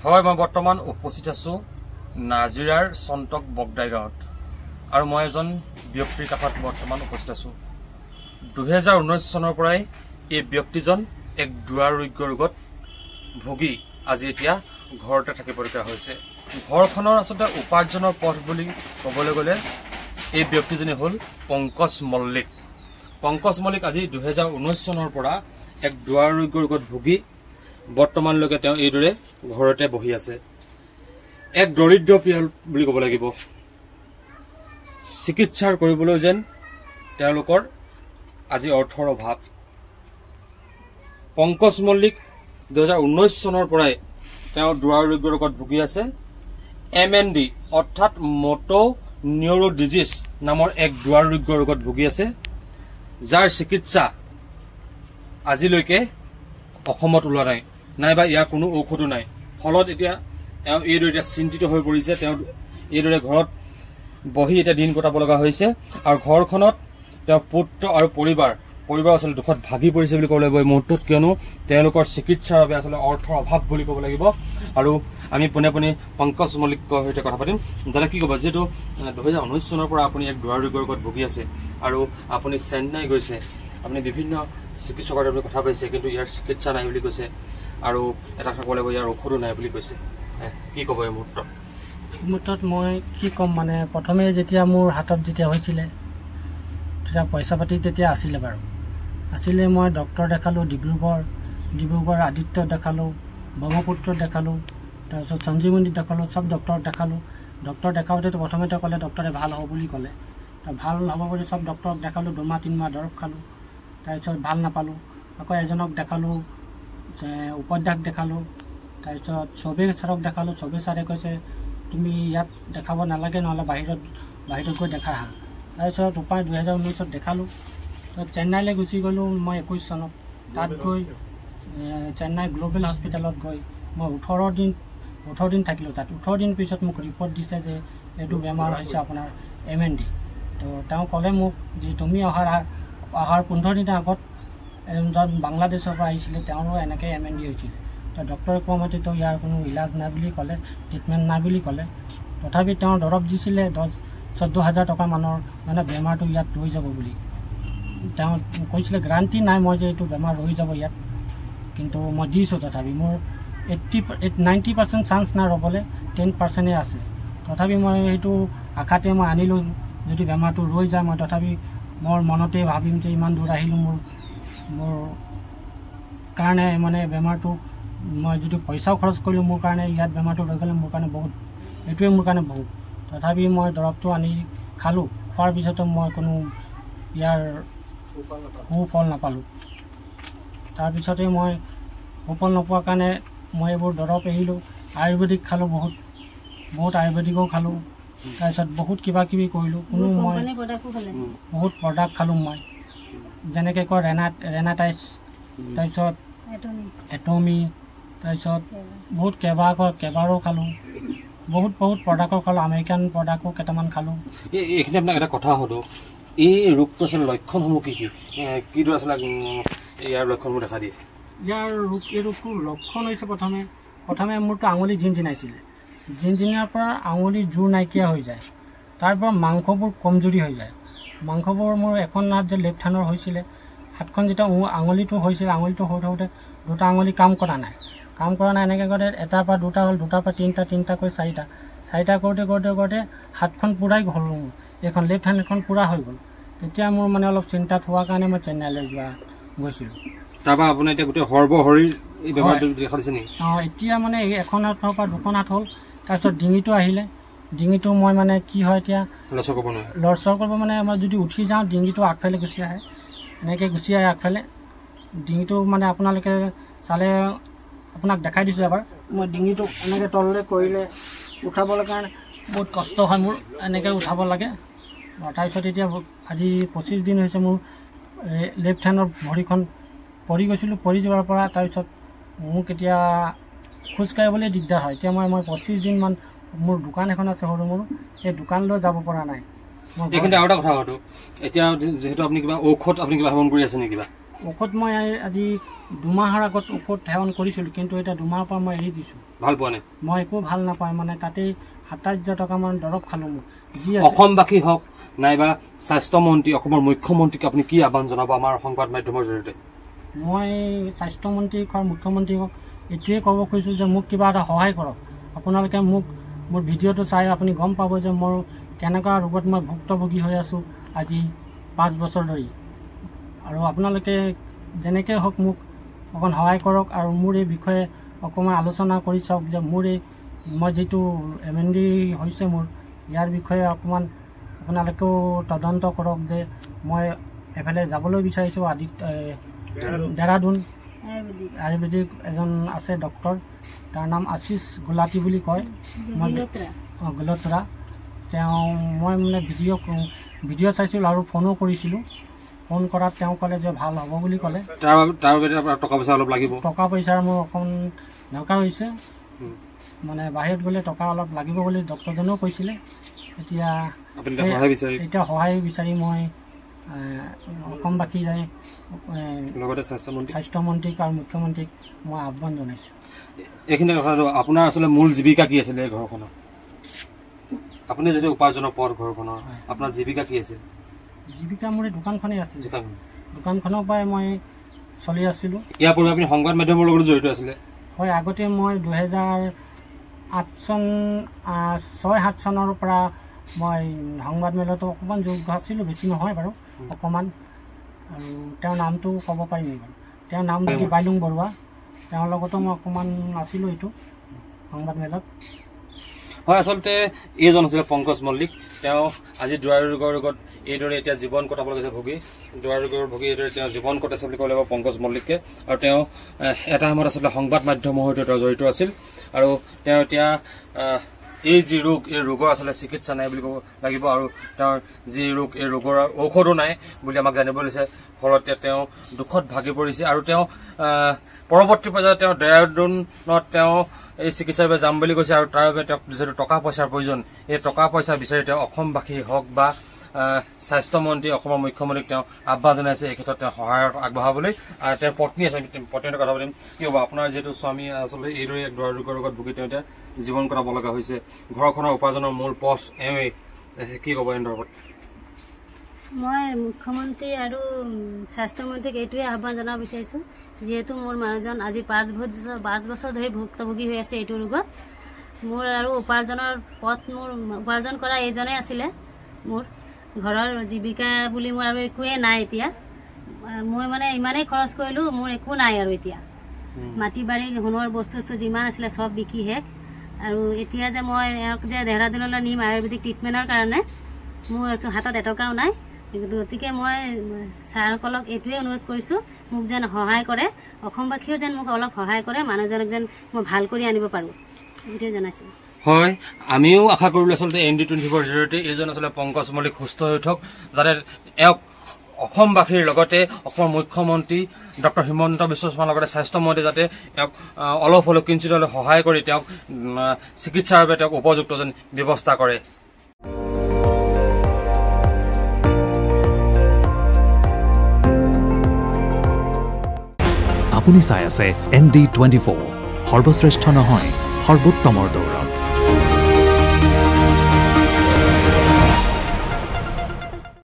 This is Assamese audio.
হয় মই বৰ্তমান উপস্থিত আছো নাজিৰাৰ সন্তক বগদাই গাঁৱত আৰু মই এজন ব্যক্তিৰ কাষত বৰ্তমান উপস্থিত আছো 2019 চনৰ পৰাই এই ব্যক্তিজন এক দুৰাৰোগ্য ৰোগত ভুগি আজি এতিয়া ঘৰতে থাকিবলগীয়া হৈছে ঘৰখনৰ আসলে উপাৰ্জনৰ পথ বুলি ক'বলৈ গ'লে এই ব্যক্তিজনে হ'ল পংকজ মল্লিক আজি 2019 চনৰ পৰা এক দুৰাৰোগ্য ৰোগত ভুগি বৰ্তমানলৈকে তেওঁ এইদৰে ঘৰতে বহি আছে এক দৰিদ্ৰ পৰিয়াল বুলি ক'ব লাগিব চিকিৎসাৰ কৰিবলৈ যেন তেওঁলোকৰ আজি অৰ্থৰ অভাৱ পংকজ মল্লিক 2019 চনৰ পৰাই তেওঁ দুৰাৰোগ্য ৰোগত ভুগি আছে MND অৰ্থাৎ মটো নিউৰো ডিজিজ নামৰ এক দুৰাৰোগ্য ৰোগত ভুগি আছে যাৰ চিকিৎসা আজিলৈকে অসমত ওলোৱা নাই নাইবা ইয়াৰ কোনো ঔষধো নাই ফলত এতিয়া এইদৰে চিন্তিত হৈ পৰিছে তেওঁ এইদৰে ঘৰত বহি এটা দিন কটাব লগা হৈছে আৰু ঘৰখনত তেওঁ পুত্ৰ আৰু পৰিবাৰ আসলে দুখত ভাগি পৰিছে বুলি ক'ব লাগিব এই মুহূৰ্তত কিয়নো তেওঁলোকৰ চিকিৎসাৰ বাবে আসলে অৰ্থৰ অভাৱ বুলি ক'ব লাগিব আৰু আমি পোনে পংকজ মল্লিকৰ সৈতে কথা পাতিম দাদা কি ক'ব যেটো 2019 চনৰ পৰা আপুনি এক দুৰাৰোগ্য ৰোগত ভুগি আছে আৰু আপুনি চেন্নাই গৈছে আপুনি বিভিন্ন চিকিৎসকৰ লগত কথা পাতিছে কিন্তু ইয়াৰ চিকিৎসা নাই বুলি কৈছে আৰু এটা কথা ক'ব লাগিব ইয়াৰ ঔষধো নাই বুলি কৈছে কি ক'ব এই মুহূৰ্তত মই কি ক'ম মানে প্ৰথমে যেতিয়া মোৰ হাতত যেতিয়া হৈছিলে তেতিয়া পইচা পাতি তেতিয়া আছিলে বাৰু আছিলে মই ডক্টৰ দেখালোঁ ডিব্ৰুগড় আদিত্য দেখালোঁ ব্ৰহ্মপুত্ৰ দেখালোঁ তাৰপিছত সঞ্জীৱনী দেখালোঁ সব ডক্টৰ দেখাওঁতে প্ৰথমতে ক'লে ডক্টৰে ভাল হ'ব বুলি ক'লে ভাল হ'ব বুলি সব ডক্টৰক দেখালোঁ 2 মাহ 3 মাহ দৰৱ খালোঁ তাৰপিছত ভাল নাপালোঁ আকৌ এজনক দেখালোঁ উপধ্যাক দেখালোঁ তাৰপিছত চবেই ছাৰক দেখালোঁ চবেই ছাৰে কৈছে তুমি ইয়াত দেখাব নালাগে নহ'লে বাহিৰত গৈ দেখা আহা তাৰপিছত উপায় 2019 দেখালোঁ চেন্নাইলৈ গুচি গ'লোঁ মই 21 চনত তাত গৈ চেন্নাই গ্ল'বেল হস্পিটেলত গৈ মই 18 দিন থাকিলোঁ তাত 18 দিন পিছত মোক ৰিপৰ্ট দিছে যে এইটো বেমাৰ হৈছে আপোনাৰ MND তো তেওঁ ক'লে মোক যে তুমি অহাৰ 15 দিনৰ আগত এজন বাংলাদেশৰ পৰা আহিছিলে তেওঁৰো এনেকৈ MND হৈছিলে তো ডক্টৰে কোৱা মতে তো ইয়াৰ কোনো ইলাজ নাই বুলি ক'লে ট্ৰিটমেণ্ট নাই বুলি ক'লে তথাপি তেওঁ দৰৱ দিছিলে 14,000 টকা মানৰ মানে বেমাৰটো ইয়াত ৰৈ যাব বুলি তেওঁ কৈছিলে গ্যাৰাণ্টি নাই মই যে এইটো বেমাৰ ৰৈ যাব ইয়াত কিন্তু মই দিছোঁ তথাপি মোৰ 90% চান্স নাই ৰ'বলৈ 10%হে আছে তথাপি মই সেইটো আশাতে মই আনিলোঁ যদি বেমাৰটো ৰৈ যায় মই তথাপি মোৰ মনতে ভাবিম যে ইমান দূৰ আহিলোঁ মোৰ কাৰণে মানে বেমাৰটো মই যদি পইচাও খৰচ কৰিলোঁ মোৰ কাৰণে ইয়াত বেমাৰটো ৰৈ গ'লে মোৰ কাৰণে বহুত এইটোৱে মোৰ কাৰণে বহুত তথাপি মই দৰৱটো আনি খালোঁ খোৱাৰ পিছতো মই কোনো ইয়াৰ সুফল নাপালোঁ তাৰপিছতে মই সুফল নোপোৱাৰ কাৰণে মই এইবোৰ দৰৱ এৰিলোঁ আয়ুৰ্বেদিক খালোঁ বহুত আয়ুৰ্বেদিকো খালোঁ তাৰপিছত বহুত কিবা কিবি কৰিলোঁ কোনো মই বহুত প্ৰডাক্ট খালোঁ মই যেনেকৈ কয় ৰেনাটাইছ তাৰপিছত এটমি তাৰপিছত বহুত কেবাৰো খালোঁ বহুত প্ৰডাক্টৰ খালোঁ আমেৰিকান প্ৰডাক্টো কেইটামান খালোঁ এইখিনি আপোনাক এটা কথা সোধোঁ এই ৰোগটো আচলতে লক্ষণসমূহ কিদৰে আচলতে ইয়াৰ লক্ষণসমূহ দেখা দিয়ে এই ৰোগটোৰ লক্ষণ হৈছে প্ৰথমে মোৰতো আঙুলি জিনজিনাৰ পৰা আঙুলি জোৰ নাইকিয়া হৈ যায় তাৰপৰা মাংসবোৰ কমজুৰি হৈ যায় মাংসবোৰ মোৰ এখন হাত যে লেফ্ট হেণ্ডৰ হৈছিলে হাতখন যেতিয়া আঙুলিটো হৈছিলে আঙুলিটো হৈ থাকোঁতে 2টা আঙুলি কাম কৰা নাই এনেকৈ কৰোঁতে এটাৰ পৰা 2টা হ'ল 2টাৰ পৰা 3টাকৈ 4টা কৰোঁতে হাতখন পূৰাই হ'ল এইখন লেফ্ট হেণ্ড এখন পূৰা হৈ গ'ল তেতিয়া মোৰ মানে অলপ চিন্তাত হোৱাৰ কাৰণে মই চেন্নাইলৈ গৈছিলোঁ তাৰপৰা আপোনাৰ এতিয়া গোটেই সৰ্বশৰীৰ এই বেমাৰটো দেখা দিছে নেকি এতিয়া মানে এখন হাতৰ পৰা 2খন হাত হ'ল তাৰপিছত ডিঙিটো আহিলে ডিঙিটো মই মানে কি হয় এতিয়া লৰচৰ কৰিব মানে মই যদি উঠি যাওঁ ডিঙিটো আগফালে গুচি আহে এনেকৈ গুচি আহে আগফালে ডিঙিটো মানে আপোনালোকে চালে আপোনাক দেখাই দিছোঁ এবাৰ মই ডিঙিটো এনেকৈ তললৈ কৰিলে উঠাবলৈ কাৰণে বহুত কষ্ট হয় মোৰ এনেকৈ উঠাব লাগে তাৰপিছত এতিয়া আজি 25 দিন হৈছে মোৰ লেফ্ট হেণ্ডৰ ভৰিখন পৰি গৈছিলোঁ পৰি যোৱাৰ পৰা তাৰপিছত মোক এতিয়া খোজকাঢ়িবলৈ দিগদাৰ হয় এতিয়া মই 25 দিনমান মোৰ দোকান এখন আছে সৰু মোৰ সেই দোকানলৈ যাব পৰা নাই এইখিনি আৰু এটা কথা সোধোঁ এতিয়া যিহেতু আপুনি কিবা ঔষধ আপুনি কিবা সেৱন কৰি আছে নেকি কিবা ঔষধ মই আজি 2 মাহৰ আগত ঔষধ সেৱন কৰিছিলোঁ, কিন্তু এতিয়া 2 মাহৰ পৰা মই এৰি দিছোঁ। ভাল পোৱা নাই? মই একো ভাল নাপাওঁ, মানে তাতেই 27,000 টকামান দৰৱ খালোঁ। মই যি অসমবাসী হওক নাইবা স্বাস্থ্যমন্ত্ৰী অসমৰ মুখ্যমন্ত্ৰীক আপুনি কি আহ্বান জনাব আমাৰ সংবাদ মাধ্যমৰ জৰিয়তে? মই স্বাস্থ্যমন্ত্ৰীক হওক মুখ্যমন্ত্ৰীক হওক এইটোৱে ক'ব খুজিছোঁ যে মোক কিবা এটা সহায় কৰক। আপোনালোকে মোক মোৰ ভিডিঅ'টো চাই আপুনি গম পাব যে মোৰ কেনেকুৱা ৰোগত মই ভুক্তভোগী হৈ আছোঁ আজি 5 বছৰ ধৰি। আৰু আপোনালোকে যেনেকৈ হওক মোক অকণ সহায় কৰক আৰু মোৰ এই বিষয়ে অকণমান আলোচনা কৰি চাওক যে মোৰ এই মই যিটো MND হৈছে মোৰ ইয়াৰ বিষয়ে অকণমান আপোনালোকেও তদন্ত কৰক যে মই এফালে যাবলৈ বিচাৰিছোঁ দেহৰাদুন আয়ুৰ্বেদিক এজন আছে ডক্টৰ, তাৰ নাম আশিষ গুলাটী বুলি কয়, মই গলতৰা। মই মানে ভিডিঅ' চাইছিলোঁ আৰু ফোনো কৰিছিলোঁ। ফোন কৰাত তেওঁ ক'লে যে ভাল হ'ব বুলি ক'লে। টকা পইচা অলপ লাগিব? টকা পইচাৰ মোৰ অকণ দৰকাৰ হৈছে, মানে বাহিৰত গ'লে টকা অলপ লাগিব বুলি ডক্টৰজনেও কৈছিলে। এতিয়া সহায় বিচাৰি মই অসমবাসী লগতে স্বাস্থ্যমন্ত্ৰীক আৰু মুখ্যমন্ত্ৰীক মই আহ্বান জনাইছোঁ। এইখিনি কথাটো আপোনাৰ আচলতে মূল জীৱিকা কি আছিলে এই ঘৰখনৰ? আপুনি যদি উপাৰ্জনৰ পথ ঘৰখনৰ, আপোনাৰ জীৱিকা কি আছিল? জীৱিকা মোৰ এই দোকানখনেই আছিল। দোকানখনৰ পৰাই মই চলি আছিলোঁ। ইয়াৰ পূৰ্বে আপুনি সংবাদ মাধ্যমৰ লগত জড়িত আছিলে? হয়, আগতে মই 2006-07 চনৰ পৰা মই সংবাদ মেলতো অকণমান যোগ্য আছিলোঁ, বেছি নহয় বাৰু অকণমান। আৰু তেওঁৰ নামটো ক'ব পাৰিম বাৰু, তেওঁৰ নাম বাইলুং বৰুৱা, তেওঁৰ লগতো মই অকণমান আছিলোঁ এইটো সংবাদ মেলত। হয়, আচলতে এইজন আছিলে পংকজ মল্লিক। তেওঁ আজি দুৱাৰ ৰোগৰ ৰোগত এইদৰে এতিয়া জীৱন কটাব লাগিছে ভোগী, দুৱাৰ ৰোগৰ ভোগী এইদৰে তেওঁ জীৱন কটাইছে বুলি ক'ব লাগিব পংকজ মল্লিকে। আৰু তেওঁ এটা সময়ত আচলতে সংবাদ মাধ্যমৰ সৈতে তেওঁ জড়িত আছিল। আৰু তেওঁ এতিয়া এই যি ৰোগ, এই ৰোগৰ আচলতে চিকিৎসা নাই বুলি ক'ব লাগিব। আৰু তেওঁৰ যি ৰোগ, এই ৰোগৰ ঔষধো নাই বুলি আমাক জানিব দিছে। ফলতে তেওঁ দুখত ভাগি পৰিছে। আৰু তেওঁ পৰৱৰ্তী পৰ্যায়ত তেওঁ দেহৰাদুনত তেওঁ এই চিকিৎসাৰ বাবে যাম বুলি কৈছে। আৰু তাৰ বাবে তেওঁক যিহেতু টকা পইচাৰ প্ৰয়োজন, এই টকা পইচা বিচাৰি তেওঁ অসমবাসী হওক বা স্বাস্থ্যমন্ত্ৰী অসমৰ মুখ্যমন্ত্ৰীক তেওঁ আহ্বান জনাইছে এই ক্ষেত্ৰত তেওঁ সহায়ত আগবঢ়াবলৈ। আৰু তেওঁৰ পত্নী আছে, পত্নীৰ কথা পাতিম। কি হ'ব, আপোনাৰ যিহেতু স্বামী আচলতে এইদৰে এক দুৱাৰ ৰোগৰ ৰোগত ভুগি তেওঁ এতিয়া জীৱন কটাব লগা হৈছে, ঘৰখনৰ উপাৰ্জনৰ মূল পথ এওঁৱেই, কি ক'ব এই সন্দৰ্ভত? মই মুখ্যমন্ত্ৰী আৰু স্বাস্থ্যমন্ত্ৰীক এইটোৱে আহ্বান জনাব বিচাৰিছোঁ, যিহেতু মোৰ মানুহজন আজি 5 বছৰ ধৰি ভুক্তভোগী হৈ আছে এইটো ৰোগত। মোৰ আৰু উপাৰ্জনৰ পথ, মোৰ উপাৰ্জন কৰা এইজনেই আছিলে। মোৰ ঘৰৰ জীৱিকা বুলি মোৰ আৰু একোৱেই নাই এতিয়া। মই মানে ইমানেই খৰচ কৰিলোঁ, মোৰ একো নাই আৰু এতিয়া। মাটি বাৰী সোণৰ বস্তু যিমান আছিলে চব বিকি শেষ। আৰু এতিয়া যে মই এওঁক যে দেহৰাদুনলৈ নিম আয়ুৰ্বেদিক ট্ৰিটমেণ্টৰ কাৰণে, মোৰ হাতত এটকাও নাই। গতিকে মই ছাৰসকলক এইটোৱে অনুৰোধ কৰিছোঁ, মোক যেন সহায় কৰে, অসমবাসীয়েও যেন মোক অলপ সহায় কৰে, মানুহজনক যেন মই ভাল কৰি আনিব পাৰোঁ, এইটোৱে জনাইছোঁ। হয়, আমিও আশা কৰিলোঁ আচলতে ND24ৰ জৰিয়তে এইজন আচলতে পংকজ মল্লিক সুস্থ হৈ উঠক, যাতে এওঁক অসমবাসীৰ লগতে অসমৰ মুখ্যমন্ত্ৰী ডক্টৰ হিমন্ত বিশ্ব শৰ্মাৰ লগতে স্বাস্থ্যমন্ত্ৰী যাতে তেওঁক অলপ হ'লেও কিঞ্চিত হ'লেও সহায় কৰি তেওঁক চিকিৎসাৰ বাবে তেওঁক উপযুক্ত যেন ব্যৱস্থা কৰে। আপুনি চাই আছে ND24, সৰ্বশ্ৰেষ্ঠ নহয় সৰ্বোত্তমৰ দৌৰত।